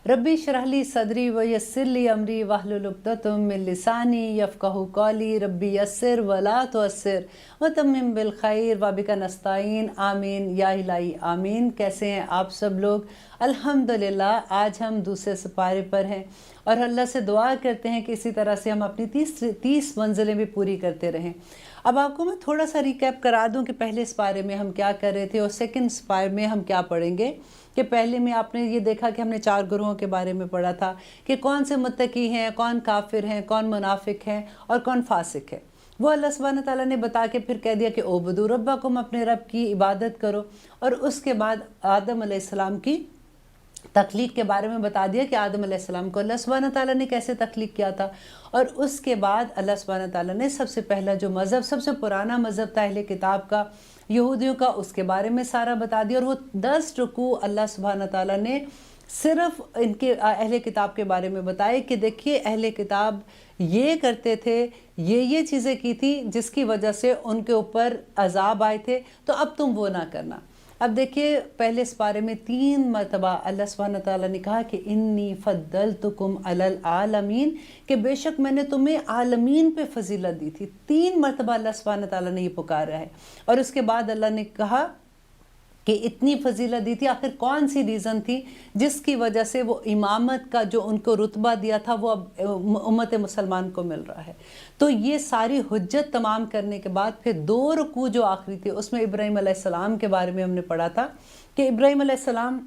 रब्बी शरह ली सदरी व यस्सिर ली अमरी वहलुल उक़दतम मिन लिसानी यफ़क़हू क़ौली रब्बी यस्सिर वला तुअस्सिर व तम्मिम बिल खैर व बिका नस्ताईन आमीन या इलाही आमीन। कैसे हैं आप सब लोग? अल्हम्दुलिल्लाह आज हम दूसरे सिपारे पर हैं और अल्लाह से दुआ करते हैं कि इसी तरह से हम अपनी 30 मंजिलें भी पूरी करते रहें। अब आपको मैं थोड़ा सा रिकैप करा दूं कि पहले सिपारे में हम क्या कर रहे थे और सेकंड सिपारे में हम क्या पढ़ेंगे। कि पहले में आपने ये देखा कि हमने 4 गुरुओं के बारे में पढ़ा था कि कौन से मुत्तकी हैं, कौन काफिर हैं, कौन मुनाफिक हैं और कौन फासिक है। वो अल्लाह सुब्हान ताला ने बता के फिर कह दिया कि ओबुदू रब्बकुम, अपने रब की इबादत करो। और उसके बाद आदम अलैहिस्सलाम की तख्लीक के बारे में बता दिया कि आदम अलैहिस्सलाम को अल्लाह सुब्हान ताला ने कैसे तख्लीक किया था। और उसके बाद अल्लाह सुब्हान ताला ने सबसे पहला जो मज़हब, सबसे पुराना मज़हब था अहले किताब का, यहूदियों का, उसके बारे में सारा बता दिया। और वो 10 रुकू अल्लाह सुब्हान ताला ने सिर्फ इनके अहले किताब के बारे में बताए कि देखिए अहले किताब ये करते थे, ये चीज़ें की थी जिसकी वजह से उनके ऊपर अजाब आए थे, तो अब तुम वो ना करना। अब देखिए पहले इस बारे में 3 मरतबा अल्लाह सुब्हान ताला ने कहा कि इन्नी फद्दलतुकुम अलल आलमीन, कि बेशक मैंने तुम्हें आलमीन पे फजीलत दी थी। 3 मरतबा अल्लाह सुब्हान ताला ने ये पुकारा है। और उसके बाद अल्लाह ने कहा कि इतनी फजीलत दी थी, आखिर कौन सी रीज़न थी जिसकी वजह से वो इमामत का जो उनको रुतबा दिया था वो अब उम्मत मुसलमान को मिल रहा है। तो ये सारी हुज्जत तमाम करने के बाद फिर 2 रुकू जो आखिरी थे उसमें इब्राहीम अलैहिस्सलाम के बारे में हमने पढ़ा था कि इब्राहीम अलैहिस्सलाम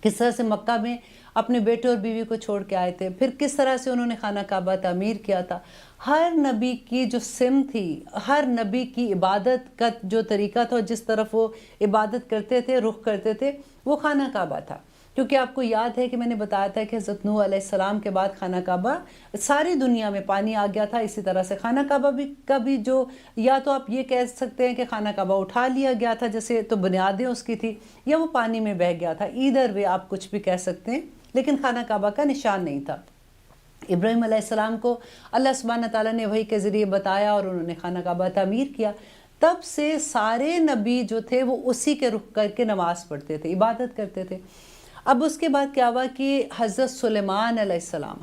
किस तरह से मक्का में अपने बेटे और बीवी को छोड़ के आए थे, फिर किस तरह से उन्होंने खाना काबा तामीर किया था। हर नबी की जो सिम थी, हर नबी की इबादत का जो तरीका था, जिस तरफ वो इबादत करते थे, रुख करते थे, वो खाना काबा था। क्योंकि आपको याद है कि मैंने बताया था कि हज़रत नूह अलैहिस्सलाम के बाद खाना काबा सारी दुनिया में पानी आ गया था। इसी तरह से खाना काबा भी कभी जो, या तो आप ये कह सकते हैं कि खाना काबा उठा लिया गया था जैसे, तो बुनियादें उसकी थी, या वो पानी में बह गया था। ईदर वे आप कुछ भी कह सकते हैं, लेकिन खाना काबा का निशान नहीं था। इब्राहीम अलैहिस्सलाम को अल्लाह सुब्हान ताला ने वही के ज़रिए बताया और उन्होंने खाना काबा तामीर किया। तब से सारे नबी जो थे वो उसी के रुख करके नमाज़ पढ़ते थे, इबादत करते थे। अब उसके बाद क्या हुआ कि हज़रत सुलेमान अलैहिस्सलाम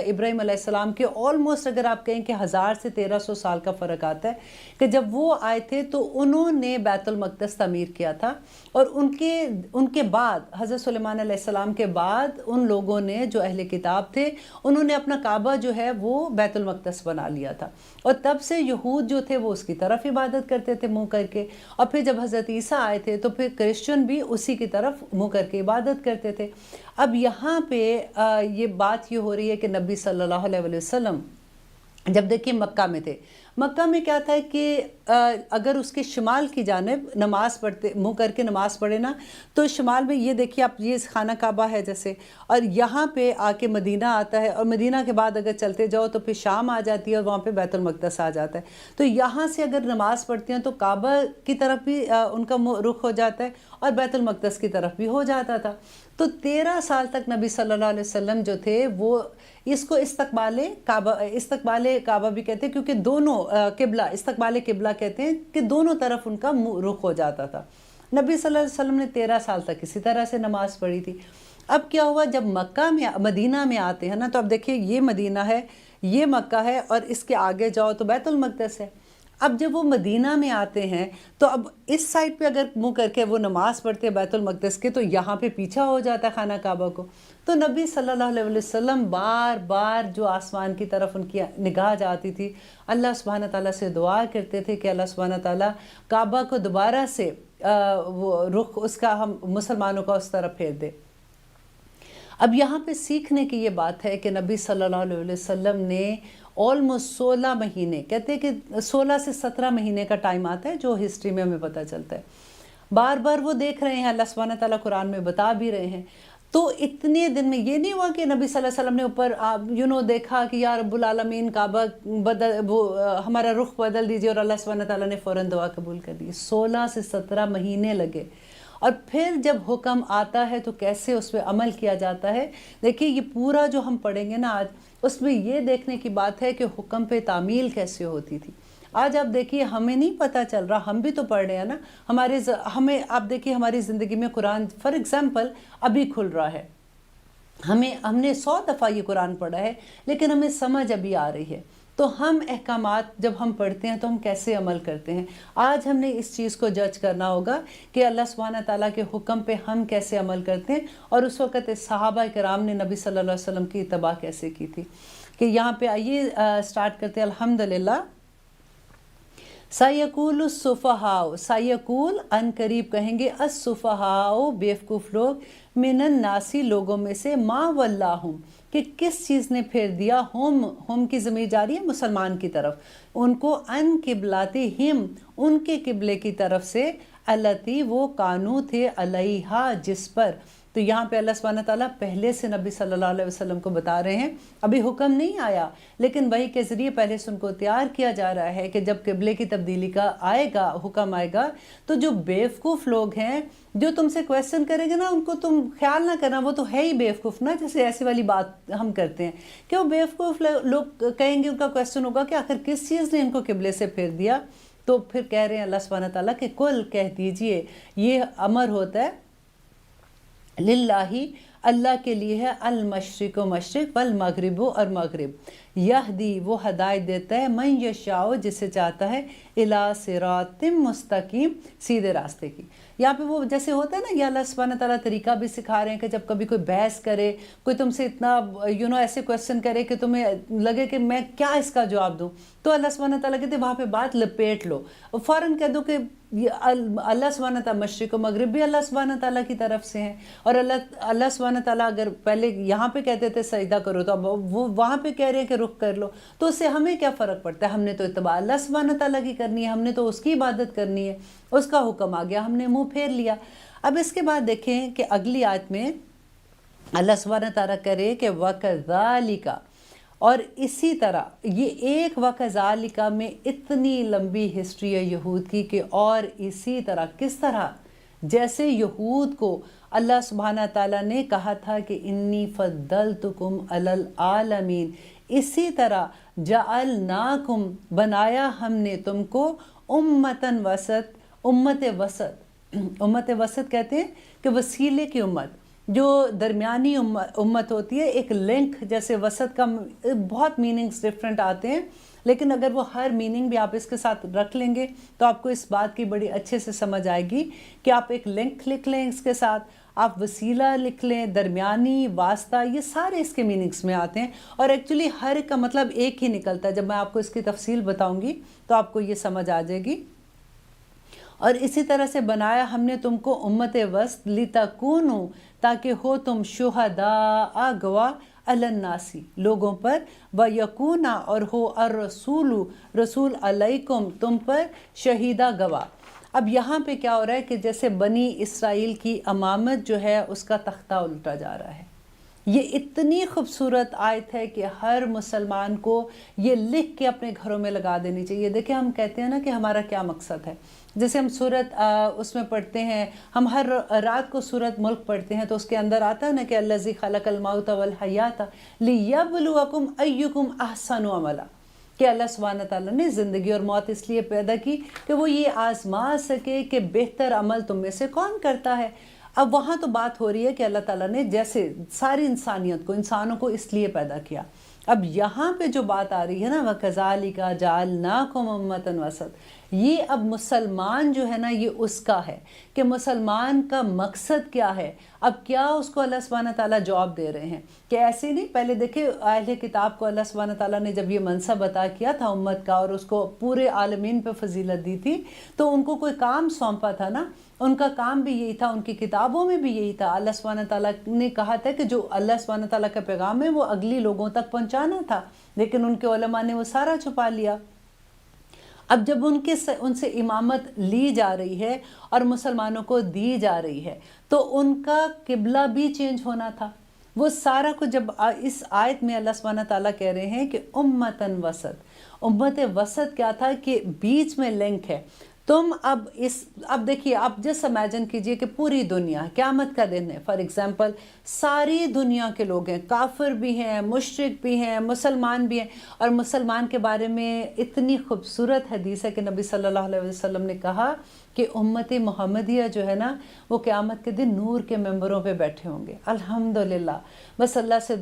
इब्राहीम अलैहिस्सलाम के ऑलमोस्ट, अगर आप कहें कि 1000 से 1300 साल का फ़र्क आता है, कि जब वो आए थे तो उन्होंने बैतुल मक़दस तामीर किया था। और उनके बाद हज़रत सुलेमान अलैहिस्सलाम के बाद उन लोगों ने जो अहले किताब थे उन्होंने अपना काबा जो है वो बैतुल मक़दस बना लिया था। और तब से यहूद जो थे वो उसकी तरफ इबादत करते थे मुँह करके। और फिर जब हज़रत ईसा आए थे तो फिर क्रिश्चियन भी उसी की तरफ मुँह करके इबादत करते थे। अब यहाँ पे ये बात ये हो रही है कि नबी सल्लल्लाहु अलैहि वसल्लम जब देखिए मक्का में थे, मक्का में क्या था कि अगर उसके शिमाल की जानिब नमाज़ पढ़ते, मुँह करके नमाज़ पढ़े ना, तो शिमाल में ये देखिए आप, ये खाना काबा है जैसे, और यहाँ पे आके मदीना आता है, और मदीना के बाद अगर चलते जाओ तो फिर शाम आ जाती है और वहाँ पे बैतुल मक़दस आ जाता है। तो यहाँ से अगर नमाज़ पढ़ते हैं तो काबा की तरफ भी उनका रुख हो जाता है और बैतुल मक़दस की तरफ भी हो जाता था। तो 13 साल तक नबी सल्लल्लाहु अलैहि वसल्लम जो थे वो इसको इस्तकबाले काबा भी कहते हैं, क्योंकि दोनों किबला, इस्तकबाले किबला कहते हैं कि दोनों तरफ उनका रुख हो जाता था। नबी सल्लल्लाहु अलैहि वसल्लम ने 13 साल तक इसी तरह से नमाज़ पढ़ी थी। अब क्या हुआ, जब मदीना में आते हैं ना, तो अब देखिए ये मदीना है, ये मक्का है, और इसके आगे जाओ तो बैतुल मक़दस है। अब जब वो मदीना में आते हैं तो अब इस साइड पे अगर मुँह करके वो नमाज़ पढ़ते हैं बैतुल मक़दस के, तो यहाँ पे पीछा हो जाता है खाना काबा को। तो नबी सल्लल्लाहु अलैहि वसल्लम बार बार जो आसमान की तरफ उनकी निगाह जाती थी, अल्लाह सुब्हान ताला से दुआ करते थे कि अल्लाह सुब्हान ताला काबा को दोबारा से वो रुख उसका हम मुसलमानों का उस तरफ फेर दे। अब यहाँ पे सीखने की ये बात है कि नबी सल्लल्लाहु अलैहि वसल्लम ने ऑलमोस्ट 16 महीने, कहते हैं कि 16 से 17 महीने का टाइम आता है जो हिस्ट्री में हमें पता चलता है। बार बार वो देख रहे हैं, अल्लाह सुब्हान ताला कुरान में बता भी रहे हैं। तो इतने दिन में ये नहीं हुआ कि नबी सल्लल्लाहु अलैहि वसल्लम ने ऊपर देखा कि या रब्बुल आलमीन काबा हमारा रुख बदल दीजिए, और अल्लाह सुब्हान ताला ने फ़ौरन दुआ कबूल कर दी। 16 से 17 महीने लगे। और फिर जब हुक्म आता है तो कैसे उस पर अमल किया जाता है। देखिए ये पूरा जो हम पढ़ेंगे ना आज, उसमें ये देखने की बात है कि हुक्म पे तामील कैसे होती थी। आज आप देखिए हमें नहीं पता चल रहा, हम भी तो पढ़ रहे हैं ना, हमें आप देखिए हमारी ज़िंदगी में कुरान फॉर एग्ज़ाम्पल अभी खुल रहा है, हमने 100 दफ़ा ये कुरान पढ़ा है, लेकिन हमें समझ अभी आ रही है। तो हम अहकामात जब हम पढ़ते हैं तो हम कैसे अमल करते हैं, आज हमने इस चीज़ को जज करना होगा कि अल्लाह सुब्हाना ताला के हुक्म पे हम कैसे अमल करते हैं, और उस वक़्त सहाबा कराम ने नबी सल्लल्लाहु अलैहि वसल्लम की इत्तबा कैसे की थी। कि यहाँ पे आइए स्टार्ट करते हैं। अल्हम्दुलिल्लाह। सायकुल सुफ़हाओ, सायकुल अन करीब कहेंगे, असुफ़हाओ बेवकूफ़ लोग, मिनन नासी लोगों में से, मा वल्लाहुम कि किस चीज़ ने फेर दिया, हम की ज़मीर जारी है मुसलमान की तरफ, उनको, अन किबलाती हिम उनके किबले की तरफ से, अलती वो कानू थे, अलैहा जिस पर। तो यहाँ पे अल्लाह सुब्हानहू तआला पहले से नबी सल्लल्लाहु अलैहि वसल्लम को बता रहे हैं, अभी हुक्म नहीं आया, लेकिन वही के ज़रिए पहले से उनको तैयार किया जा रहा है कि जब किबले की तब्दीली का आएगा, हुक्म आएगा, तो जो बेवकूफ़ लोग हैं जो तुमसे क्वेश्चन करेंगे ना, उनको तुम ख्याल ना करना, वो तो है ही बेवकूफ़ ना, जैसे ऐसी वाली बात हम करते हैं कि वो बेवकूफ़ लोग कहेंगे, उनका क्वेश्चन होगा कि आखिर किस चीज़ ने इनको किबले से फेर दिया। तो फिर कह रहे हैं अल्लाह सुब्हानहू तआला कि कुल कह दीजिए, ये अमर होता है लिल्लाही अल्लाह के लिए है, अल मशरिक व मशरिक वल मगरिब और मगरिब, यहदी वो हदायत देता है, मन यशाओ जिसे चाहता है, इला सिरातिम मुस्तकीम सीधे रास्ते की। यहाँ पे वो जैसे होता है ना, या अल्लाह सुब्हानहू तआला तरीका भी सिखा रहे हैं कि जब कभी कोई बहस करे, कोई तुमसे इतना ऐसे क्वेश्चन करे कि तुम्हें लगे कि मैं क्या इसका जवाब दूँ, तो अल्लाह सुब्हानहू तआला कहते वहाँ पे बात लपेट लो और फ़ौरन कह दो कि ये अल्लाह सुब्हानहू तआला मशरिक व मगरिब भी अल्लाह सुब्हानहू तआला की तरफ से हैं, और अल्लाह सुब्हानहू तआला अगर पहले यहाँ पे कहते थे सजदा करो, तो अब वो वहाँ पे कह रहे हैं कि रुख कर लो, तो उससे हमें क्या फ़र्क पड़ता है, हमने तो इत्तबा अल्लाह सुब्हानहू तआला की करनी है, हमने तो उसकी इबादत करनी है, उसका हुक्म आ गया, हमने मुँह फेर लिया। अब इसके बाद देखें कि अगली आयत में अल्लाह सुब्हानहू तआला करे कि वकज़ालिका, और इसी तरह, ये एक वकज़ालिका में इतनी लंबी हिस्ट्री है यहूद की कि और इसी तरह, किस तरह, जैसे यहूद को अल्लाह सुब्हानहू तआला ने कहा था कि इन्नी फ़द्दलतुकुम अलल आलमीन, इसी तरह जअलनाकुम बनाया हमने तुमको, उम्मतन वसत, उम्मत वसत, उम्मत वसत कहते हैं कि वसीले की उम्मत, जो दरमियानी उम्मत होती है, एक लिंक, जैसे वसत का बहुत मीनिंग्स डिफरेंट आते हैं, लेकिन अगर वो हर मीनिंग भी आप इसके साथ रख लेंगे तो आपको इस बात की बड़ी अच्छे से समझ आएगी कि आप एक लिंक लिख लें, इसके साथ आप वसीला लिख लें, दरमियानी, वास्ता, ये सारे इसके मीनिंग्स में आते हैं, और एक्चुअली हर का मतलब एक ही निकलता है। जब मैं आपको इसकी तफसील बताऊंगी तो आपको ये समझ आ जाएगी। और इसी तरह से बनाया हमने तुमको उम्मत वस्त, लितकूनु ताकि हो तुम, शुहदा गवाह, अलन्नासी लोगों पर, व यकूना और हो अर रसूलु रसूल अलैकुम तुम पर, शहीदा गवाह। अब यहाँ पे क्या हो रहा है कि जैसे बनी इसराइल की अमामत जो है उसका तख्ता उल्टा जा रहा है। ये इतनी खूबसूरत आयत है कि हर मुसलमान को ये लिख के अपने घरों में लगा देनी चाहिए। देखिए हम कहते हैं ना कि हमारा क्या मकसद है, जैसे हम सूरत उसमें पढ़ते हैं, हम हर रात को सूरत मुल्क पढ़ते हैं, तो उसके अंदर आता है ना कि अल्लज़ी खलक़ल मौत वल हयात लियब्लुवकुम अय्युकुम अहसनु अमला, कि अल्लाह सुब्हानहू तआला ने ज़िंदगी और मौत इसलिए पैदा की कि वो ये आज़मा सके कि बेहतर अमल तुम में से कौन करता है। अब वहाँ तो बात हो रही है कि अल्लाह ताला ने जैसे सारी इंसानियत को, इंसानों को इसलिए पैदा किया। अब यहाँ पे जो बात आ रही है ना, वकज़ालिका जअलनाकुम उम्मतन वसत, ये अब मुसलमान जो है ना, ये उसका है कि मुसलमान का मकसद क्या है। अब क्या उसको अल्लाह सुब्हानहू तआला जवाब दे रहे हैं कि ऐसे नहीं। पहले देखिए अहले किताब को अल्लाह सुब्हानहू तआला ने जब ये मनसब अता किया था उम्मत का, और उसको पूरे आलमीन पे फजीलत दी थी, तो उनको कोई काम सौंपा था ना, उनका काम भी यही था, उनकी किताबों में भी यही था। अल्लाह सुब्हानहू तआला ने कहा था कि जो अल्लाह सुब्हानहू तआला का पैगाम है वो अगली लोगों तक पहुँचाना था, लेकिन उनके उलमा ने वो सारा छुपा लिया। अब जब उनसे इमामत ली जा रही है और मुसलमानों को दी जा रही है, तो उनका किबला भी चेंज होना था। वो सारा कुछ जब इस आयत में अल्लाह सुब्हानहू तआला कह रहे हैं कि उम्मतन वसत, उम्मत वसत क्या था कि बीच में लिंक है। تم اب دیکھیے، اب جس امیجن کیجئے کہ پوری دنیا قیامت کا دن ہے، فار ایگزامپل ساری دنیا کے لوگ ہیں، کافر بھی ہیں، مشرک بھی ہیں، مسلمان بھی ہیں، اور مسلمان کے بارے میں اتنی خوبصورت حدیث ہے کہ نبی صلی اللہ علیہ وسلم نے کہا کہ امت محمدیہ جو ہے نا، وہ قیامت کے دن نور کے ممبروں پہ بیٹھے ہوں گے۔ الحمدللہ، بس اللہ سے